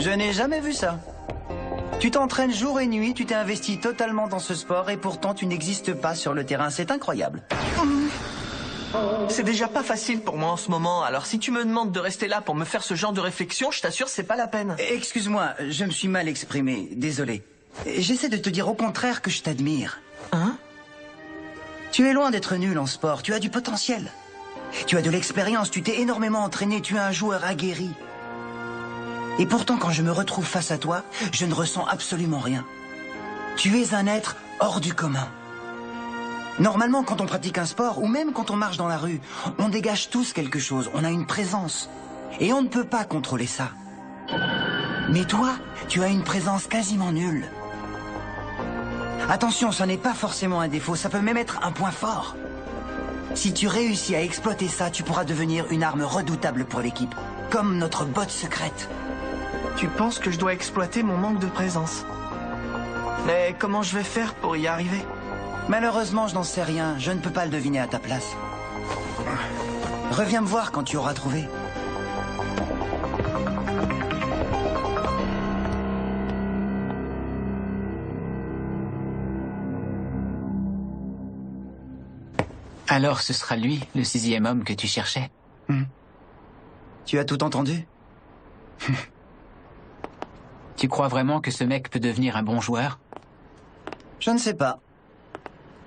Je n'ai jamais vu ça. Tu t'entraînes jour et nuit, tu t'es investi totalement dans ce sport et pourtant tu n'existes pas sur le terrain. C'est incroyable. C'est déjà pas facile pour moi en ce moment, alors si tu me demandes de rester là pour me faire ce genre de réflexion, je t'assure, c'est pas la peine. Excuse-moi, je me suis mal exprimé, désolé. J'essaie de te dire au contraire que je t'admire. Hein? Tu es loin d'être nul en sport, tu as du potentiel. Tu as de l'expérience, tu t'es énormément entraîné, tu es un joueur aguerri. Et pourtant, quand je me retrouve face à toi, je ne ressens absolument rien. Tu es un être hors du commun. Normalement, quand on pratique un sport, ou même quand on marche dans la rue, on dégage tous quelque chose, on a une présence. Et on ne peut pas contrôler ça. Mais toi, tu as une présence quasiment nulle. Attention, ce n'est pas forcément un défaut, ça peut même être un point fort. Si tu réussis à exploiter ça, tu pourras devenir une arme redoutable pour l'équipe, comme notre botte secrète. Tu penses que je dois exploiter mon manque de présence? Mais comment je vais faire pour y arriver? Malheureusement, je n'en sais rien, je ne peux pas le deviner à ta place. Reviens me voir quand tu auras trouvé. Alors ce sera lui, le 6e homme que tu cherchais. Tu as tout entendu? Tu crois vraiment que ce mec peut devenir un bon joueur? Je ne sais pas.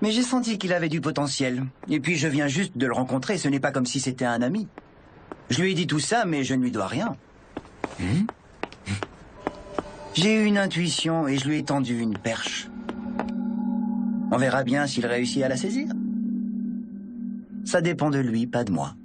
Mais j'ai senti qu'il avait du potentiel. Et puis je viens juste de le rencontrer, ce n'est pas comme si c'était un ami. Je lui ai dit tout ça, mais je ne lui dois rien. J'ai eu une intuition et je lui ai tendu une perche. On verra bien s'il réussit à la saisir. Ça dépend de lui, pas de moi.